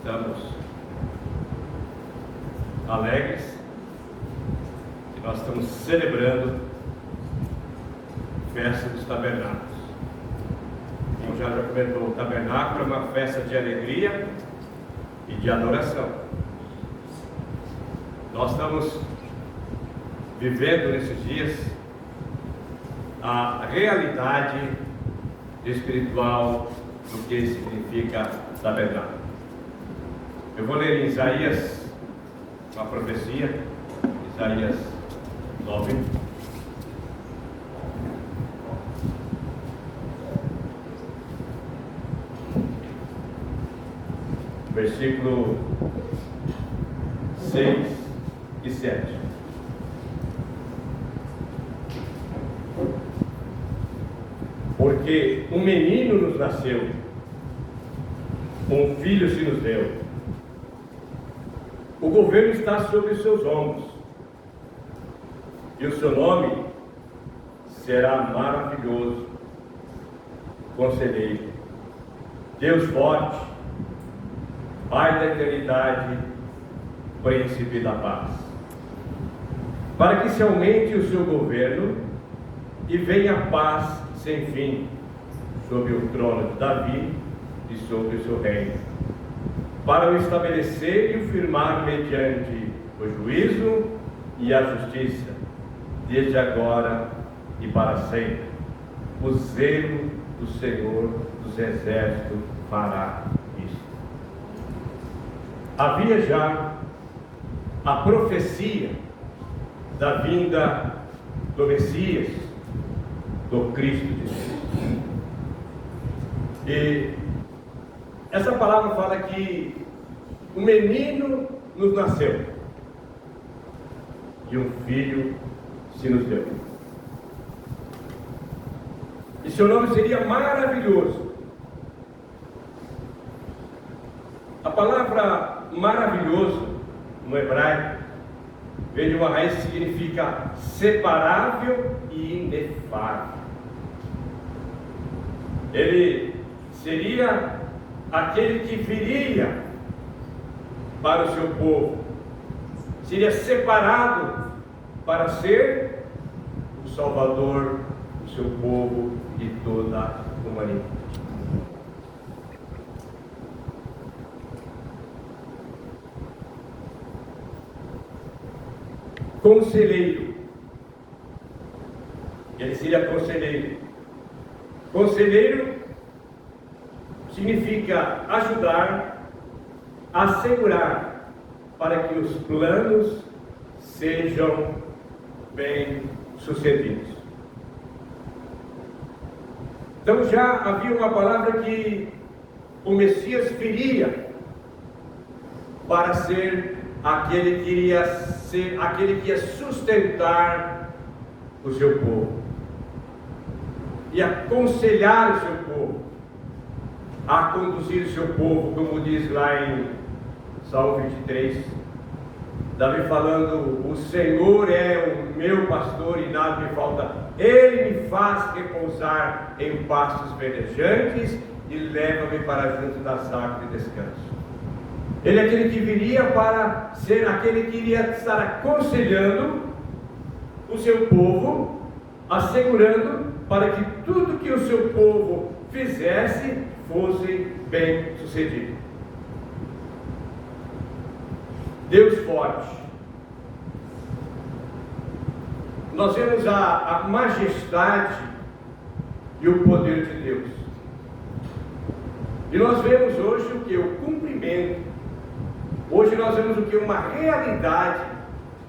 estamos alegres que nós estamos celebrando a festa dos tabernáculos. Como já comentou, o tabernáculo é uma festa de alegria e de adoração. Nós estamos vivendo nesses dias a realidade espiritual do que significa tabernáculo. Eu vou ler em Isaías uma profecia, Isaías 9. Versículo 6 e 7. Porque um menino nos nasceu, um filho se nos deu. O governo está sobre os seus ombros, e o seu nome será maravilhoso, Conselheiro, Deus forte, Pai da eternidade, Príncipe da paz. Para que se aumente o seu governo e venha a paz sem fim sobre o trono de Davi e sobre o seu reino, para o estabelecer e o firmar mediante o juízo e a justiça, desde agora e para sempre. O zelo do Senhor dos exércitos fará isso. Havia já a profecia da vinda do Messias, do Cristo de Deus. E essa palavra fala que um menino nos nasceu e um filho se nos deu. E seu nome seria maravilhoso. A palavra maravilhoso no hebraico vem de uma raiz que significa separável e inefável. Ele seria aquele que viria para o seu povo, seria separado para ser o Salvador do seu povo e toda a humanidade. Conselheiro, ele seria conselheiro. Conselheiro significa ajudar, assegurar para que os planos sejam bem sucedidos. Então já havia uma palavra que o Messias viria para ser aquele que ia sustentar o seu povo e aconselhar o seu povo, a conduzir o seu povo, como diz lá em Salmo 23, Davi falando: o Senhor é o meu pastor e nada me falta, Ele me faz repousar em pastos verdejantes e leva-me para junto das águas de descanso. Ele é aquele que viria para ser aquele que iria estar aconselhando o seu povo, assegurando para que tudo que o seu povo fizesse fosse bem sucedido. Deus forte. Nós vemos a majestade e o poder de Deus. E nós vemos hoje o que? O cumprimento. Hoje nós vemos o que? Uma realidade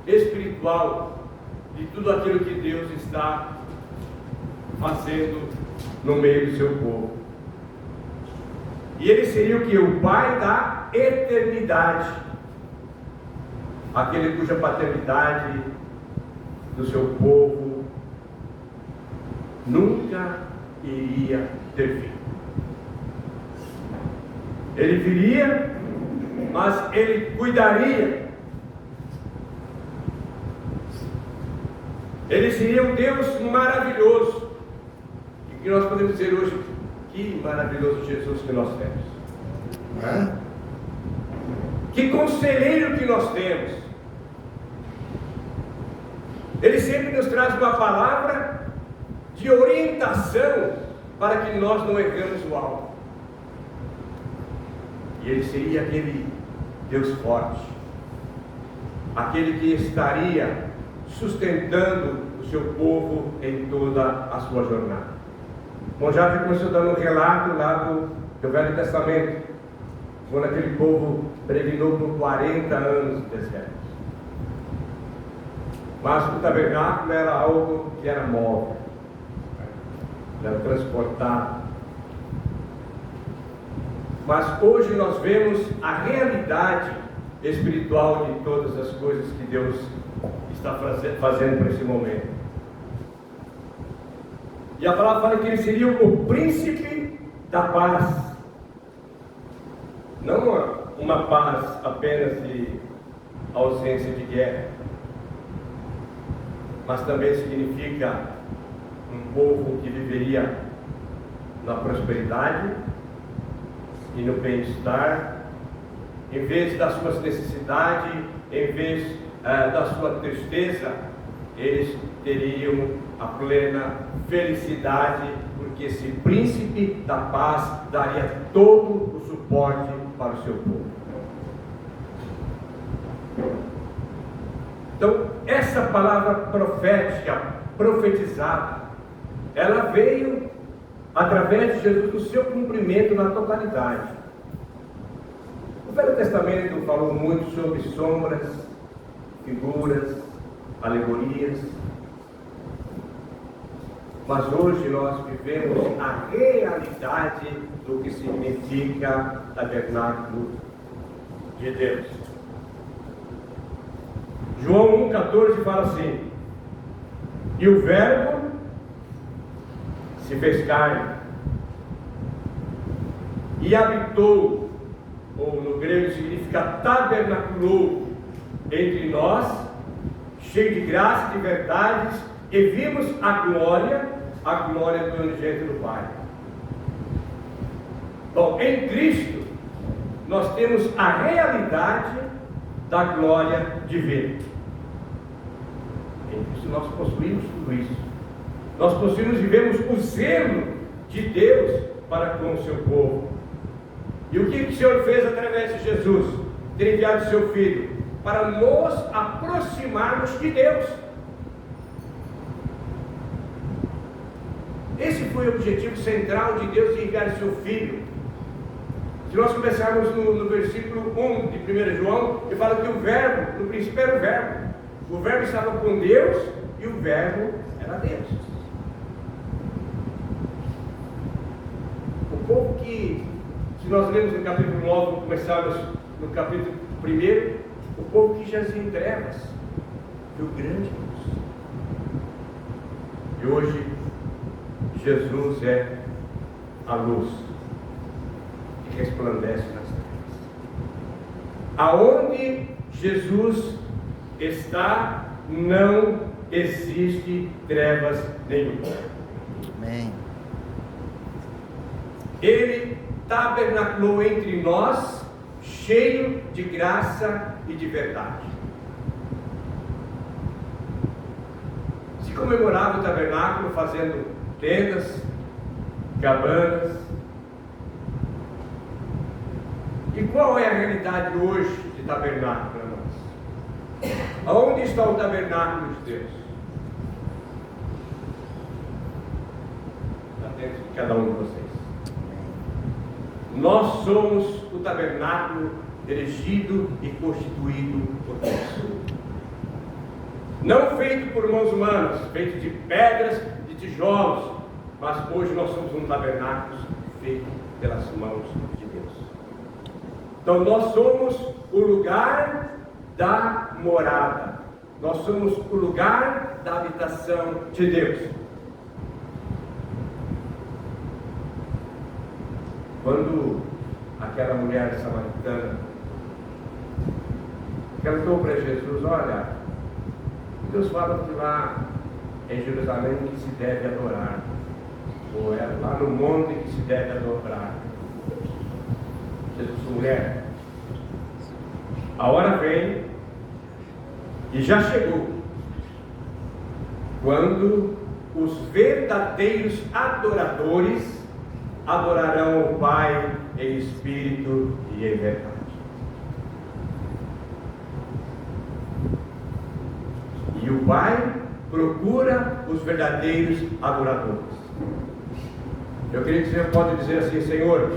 espiritual de tudo aquilo que Deus está fazendo no meio do seu povo. E Ele seria o que? O Pai da eternidade. Aquele cuja paternidade do seu povo nunca iria ter fim. Ele viria, mas Ele cuidaria. Ele seria um Deus maravilhoso. E que nós podemos dizer hoje: que maravilhoso Jesus que nós temos. Que conselheiro que nós temos! Ele sempre nos traz uma palavra de orientação para que nós não erremos o alvo. E ele seria aquele Deus forte, aquele que estaria sustentando o seu povo em toda a sua jornada. Bom, já começou dando um relato lá do Velho Testamento, quando aquele povo peregrinou por 40 anos no deserto. Mas o tabernáculo era algo que era móvel, era transportado. Mas hoje nós vemos a realidade espiritual de todas as coisas que Deus está fazendo para esse momento. E a palavra fala que ele seria o príncipe da paz. Não uma paz apenas de ausência de guerra, mas também significa um povo que viveria na prosperidade e no bem-estar, em vez das suas necessidades, em vez da sua tristeza, eles teriam a plena felicidade, porque esse príncipe da paz daria todo o suporte para o seu povo. Então, essa palavra profética, profetizada, ela veio através de Jesus, do seu cumprimento na totalidade. O Velho Testamento falou muito sobre sombras, figuras, alegorias, mas hoje nós vivemos a realidade do que significa tabernáculo de Deus. João 1,14 fala assim: e o Verbo se fez carne e habitou, ou no grego significa tabernaculou, entre nós, cheio de graça e de verdades, e vimos a glória do unigênito do Pai. Bom, em Cristo nós temos a realidade da glória divina. Em Cristo nós possuímos tudo isso. Nós possuímos e vivemos o zelo de Deus para com o seu povo. E o que o Senhor fez através de Jesus? Ter enviado o seu Filho para nos aproximarmos de Deus. Esse foi o objetivo central de Deus de enviar o seu Filho. Se nós começarmos no versículo 1 de 1 João, ele fala que o Verbo, no princípio era o Verbo. O Verbo estava com Deus e o Verbo era Deus. O povo que, se nós lemos no capítulo 9, começarmos no capítulo 1, o povo que jazia em trevas, viu grande luz. E hoje, Jesus é a luz que resplandece nas trevas. Aonde Jesus está, não existe trevas nenhuma. Amém. Ele tabernaculou entre nós, cheio de graça e de verdade. Se comemorava o tabernáculo fazendo tendas, cabanas. E qual é a realidade hoje de tabernáculo para nós? Aonde está o tabernáculo de Deus? Está dentro de cada um de vocês. Nós somos o tabernáculo erigido e constituído por Deus. Não feito por mãos humanas, feito de pedras, de tijolos, mas hoje nós somos um tabernáculo feito pelas mãos de Deus. Então nós somos o lugar da morada, nós somos o lugar da habitação de Deus. Quando aquela mulher samaritana cantou para Jesus: olha, Deus fala que lá em Jerusalém que se deve adorar, ou é lá no monte que se deve adorar. Jesus, mulher, A hora vem, e já chegou, quando os verdadeiros adoradores adorarão o Pai em espírito e em verdade. E o Pai procura os verdadeiros adoradores. Eu queria que você pode dizer assim: Senhor,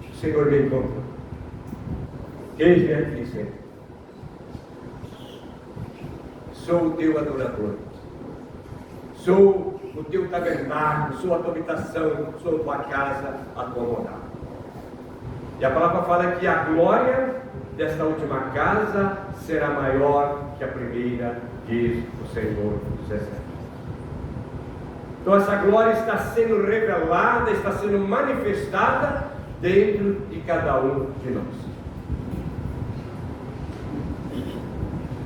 o Senhor me encontrou. Eis-me aqui, Senhor. Sou o teu adorador. Sou o teu tabernáculo, sou a tua habitação, sou a tua casa, a tua morada. E a palavra fala que a glória desta última casa será maior que a primeira, diz o Senhor dos Exércitos. Então essa glória está sendo revelada, está sendo manifestada dentro de cada um de nós.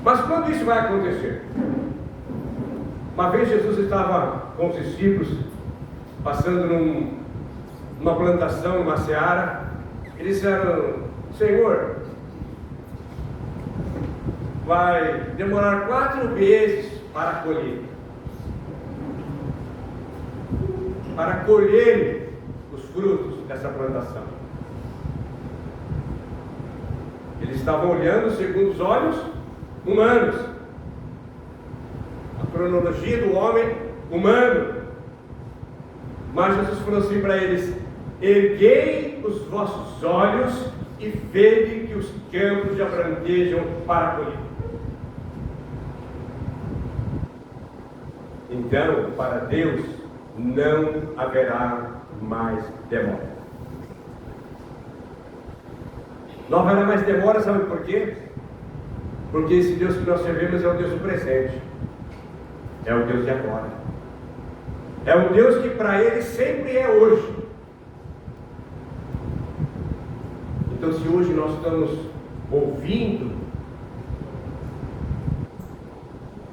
Mas quando isso vai acontecer? Uma vez Jesus estava com os discípulos, passando numa plantação, numa seara. Eles disseram: Senhor, vai demorar 4 meses para colher. Para colher os frutos dessa plantação. Eles estavam olhando segundo os olhos humanos, a cronologia do homem humano. Mas Jesus falou assim para eles: erguei os vossos olhos e vede que os campos já branquejam para a colheita. Então, para Deus não haverá mais demora. Não haverá mais demora, sabe por quê? Porque esse Deus que nós servimos é o Deus do presente, é o Deus de agora, é o Deus que para Ele sempre é hoje. Então, se hoje nós estamos ouvindo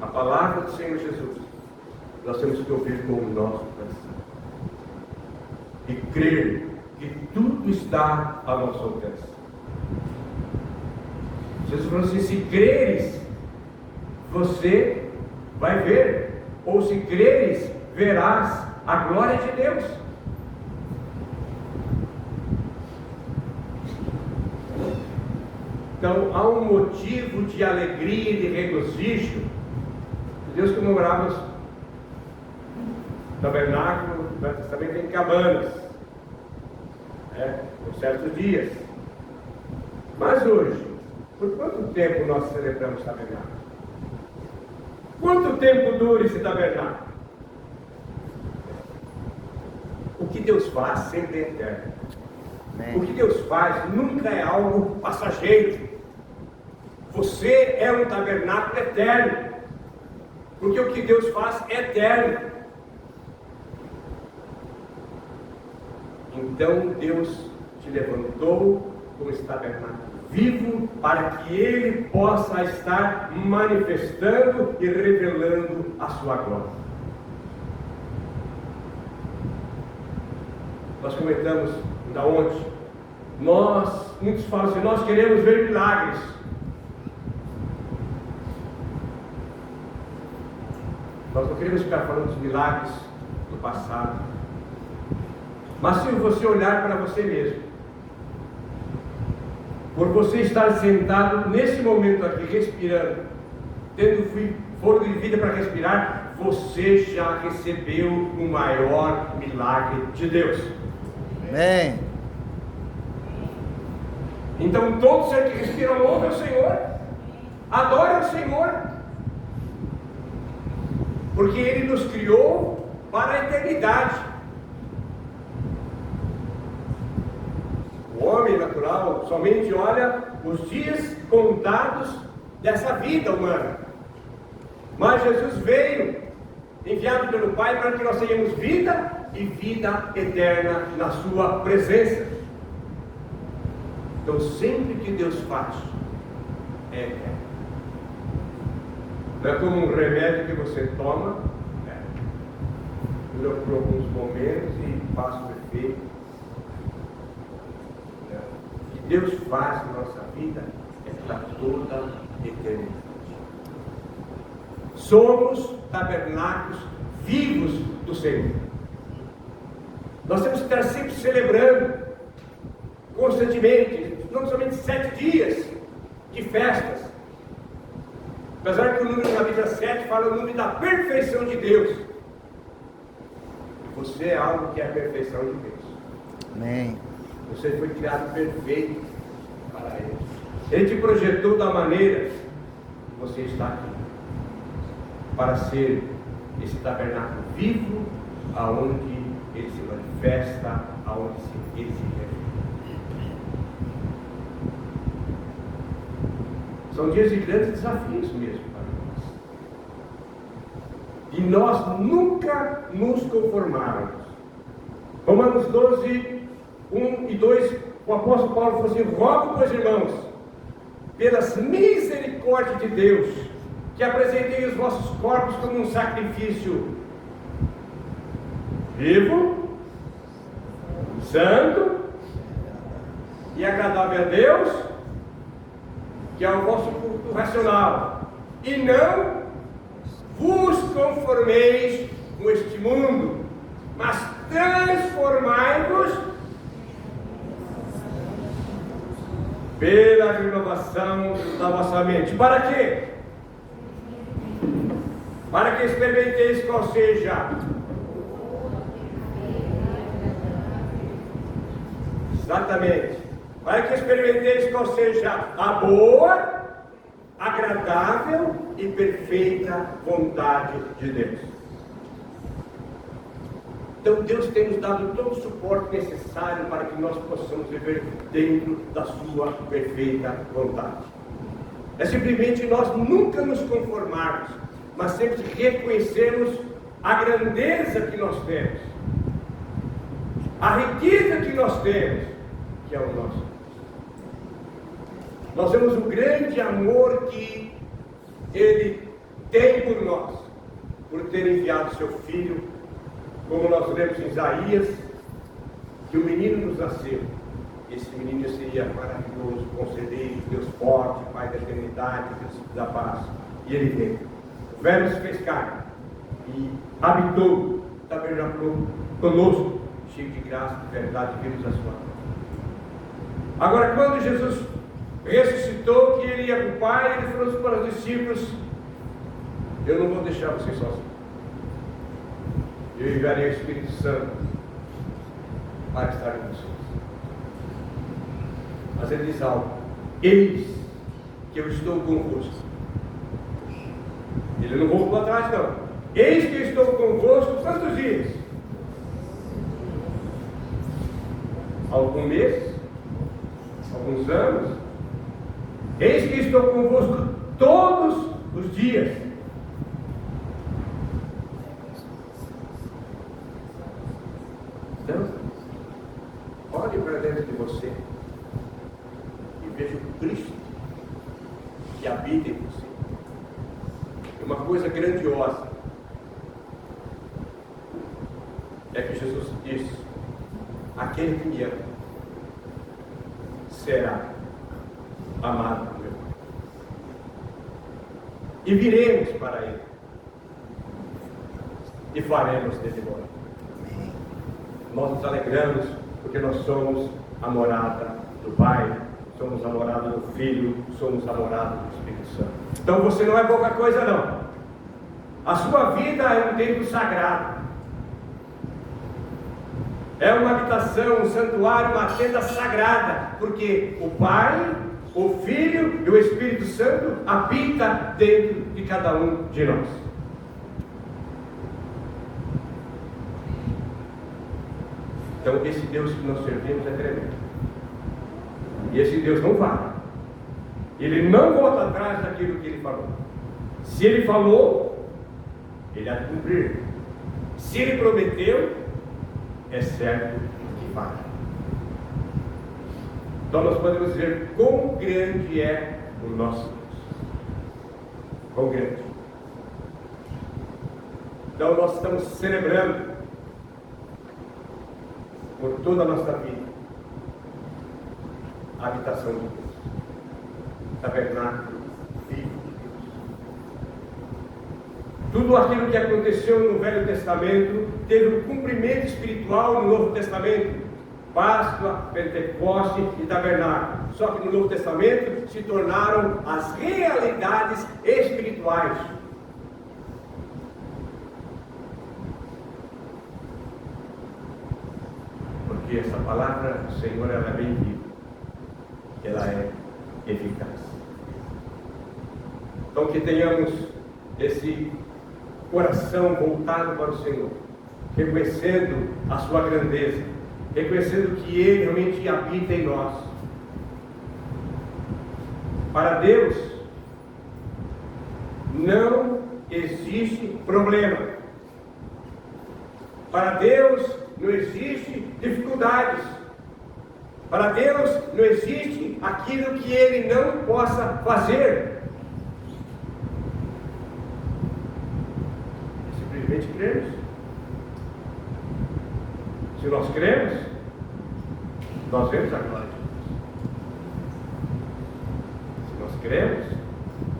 a palavra do Senhor Jesus, nós temos que ouvir com o nosso coração e crer que tudo está ao nosso alcance. Jesus falou assim: se creres, você vai ver, ou se creres, verás a glória de Deus. Então há um motivo de alegria e de regozijo. Deus comemorava os tabernáculo, também tem cabanas, por certos dias. Mas hoje, por quanto tempo nós celebramos tabernáculo? Quanto tempo dura esse tabernáculo? O que Deus faz sempre é eterno. O que Deus faz nunca é algo passageiro. Você é um tabernáculo eterno, porque o que Deus faz é eterno. Então Deus te levantou como esse tabernáculo vivo, para que Ele possa estar manifestando e revelando a sua glória. Nós comentamos da onde muitos falam assim: nós queremos ver milagres. Nós não queremos ficar falando dos milagres do passado. Mas se você olhar para você mesmo, por você estar sentado nesse momento aqui, respirando, tendo fôlego de vida para respirar, você já recebeu o maior milagre de Deus. Amém. Então todo ser que respira louva o Senhor, adora o Senhor, porque Ele nos criou para a eternidade. O homem natural somente olha os dias contados dessa vida humana. Mas Jesus veio, enviado pelo Pai, para que nós tenhamos vida e vida eterna na sua presença. Então sempre que Deus faz, é eterno. Não é como um remédio que você toma, dura por alguns momentos e passa o efeito. O que Deus faz na nossa vida é eterno. para toda a eternidade. Somos tabernáculos vivos do Senhor. Nós temos que estar sempre celebrando, constantemente, não somente 7 dias de festas. Apesar que o número na Bíblia 7 fala o número da perfeição de Deus. Você é algo que é a perfeição de Deus. Amém. Você foi criado perfeito para Ele. Ele te projetou da maneira que você está aqui, para ser esse tabernáculo vivo, aonde Ele se manifesta, aonde Ele se revela. São dias de grandes desafios mesmo para nós. E nós nunca nos conformarmos. Romanos 12, 1 e 2, o apóstolo Paulo falou assim: rogo, pois, irmãos, pelas misericórdias de Deus, que apresentei os vossos corpos como um sacrifício vivo, santo e agradável a Deus, que é o vosso culto racional, e não vos conformeis com este mundo, mas transformai-vos pela renovação da vossa mente. Para quê? Para que experimenteis qual seja exatamente, para que experimenteis qual seja a boa, agradável e perfeita vontade de Deus. Então Deus tem nos dado todo o suporte necessário para que nós possamos viver dentro da sua perfeita vontade. É simplesmente nós nunca nos conformarmos, mas sempre reconhecermos a grandeza que nós temos, a riqueza que nós temos, que é o nosso Deus. Nós vemos o grande amor que Ele tem por nós, por ter enviado seu Filho, como nós lemos em Isaías, que o menino nos nasceu. Esse menino seria maravilhoso, conselheiro, Deus forte, Pai da eternidade, Deus da paz. E Ele veio. O Verbo se fez carne e habitou, tabernaculou conosco, cheio de graça e verdade, vimos a sua mão. Agora, quando Jesus ressuscitou, que Ele ia para o Pai, Ele falou para os discípulos: eu não vou deixar vocês sozinhos. Eu enviarei o Espírito Santo para estar com vocês. Mas Ele diz algo: eis que eu estou convosco. Ele não voltou atrás, não. Eis que eu estou convosco quantos dias? Algum mês? Alguns anos? Eis que estou convosco todos os dias. Então, olhe para dentro de você e veja o Cristo que habita em você. É uma coisa grandiosa. É que Jesus disse: aquele que me ama será amado por meu Pai. E viremos para Ele e faremos dele glória. Nós nos alegramos porque nós somos a morada do Pai, somos a morada do Filho, somos a morada do Espírito Santo. Então você não é pouca coisa, não. A sua vida é um templo sagrado, é uma habitação, um santuário, uma tenda sagrada, porque o Pai, o Filho e o Espírito Santo habitam dentro de cada um de nós. Então esse Deus que nós servimos é tremendo. E esse Deus não vai. Ele não volta atrás daquilo que Ele falou. Se Ele falou, Ele há de cumprir. Se Ele prometeu, é certo que vai. Então nós podemos ver quão grande é o nosso Deus. Quão grande. Então nós estamos celebrando por toda a nossa vida a habitação de Deus. tabernáculo vivo. Tudo aquilo que aconteceu no Velho Testamento teve um cumprimento espiritual no Novo Testamento. Páscoa, Pentecoste e tabernáculo. Só que no Novo Testamento se tornaram as realidades espirituais. Porque essa palavra do Senhor, ela é bem viva. Ela é eficaz. Então que tenhamos esse coração voltado para o Senhor, reconhecendo a sua grandeza, reconhecendo que Ele realmente habita em nós. Para Deus não existe problema. Para Deus não existe dificuldades. Para Deus não existe aquilo que Ele não possa fazer. Simplesmente cremos. Se nós cremos, nós vemos a glória de Deus. Se nós cremos,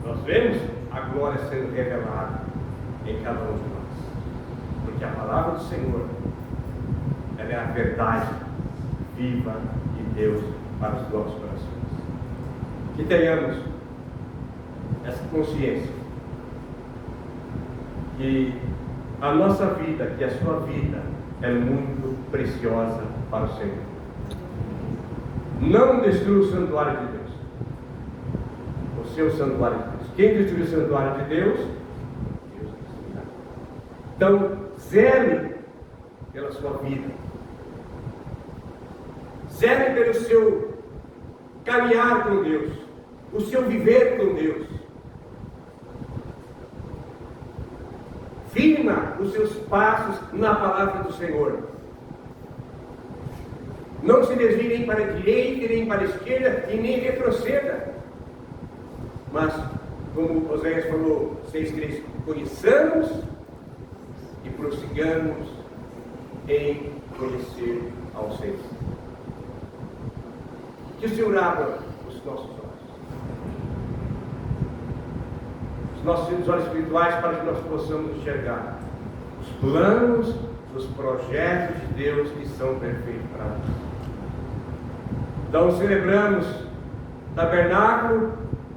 nós vemos a glória sendo revelada em cada um de nós. Porque a palavra do Senhor, ela é a verdade viva de Deus para os nossos corações. Que tenhamos essa consciência que a nossa vida, que a sua vida é muito preciosa para o Senhor. Não destrua o santuário de Deus. O seu santuário de Deus. Quem destruiu o santuário de Deus? Deus destruirá. Então, zele pela sua vida. Zele pelo seu caminhar com Deus. O seu viver com Deus. Firma os seus passos na palavra do Senhor. Não se desvie nem para a direita, nem para a esquerda, e nem retroceda. Mas, como Oséias falou, 6:3, conheçamos e prossigamos em conhecer ao Senhor. Que o Senhor abra os nossos olhos. Nossos olhos espirituais, para que nós possamos enxergar os planos, os projetos de Deus que são perfeitos para nós. Então celebramos tabernáculo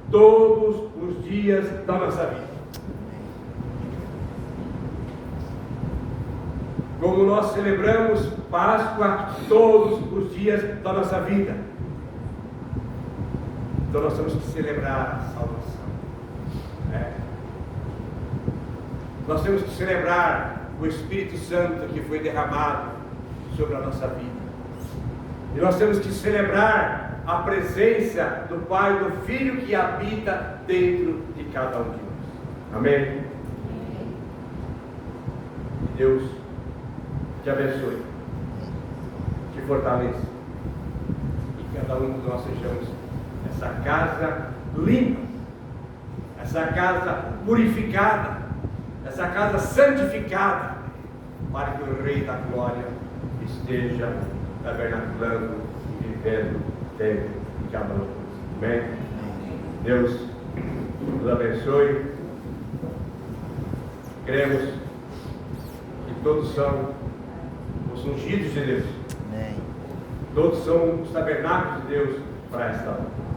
todos os dias da nossa vida. Como nós celebramos Páscoa todos os dias da nossa vida. Então nós temos que celebrar a salvação. Nós temos que celebrar o Espírito Santo que foi derramado sobre a nossa vida. E nós temos que celebrar a presença do Pai e do Filho que habita dentro de cada um de nós. Amém? Que Deus te abençoe, te fortaleça, e cada um de nós sejamos essa casa limpa, essa casa purificada, essa casa santificada, para que o Rei da Glória esteja tabernaculando e vivendo dentro de cada um de nós. Amém? Deus nos abençoe. Cremos que todos são os ungidos de Deus. Amém. Todos são os tabernáculos de Deus para esta hora.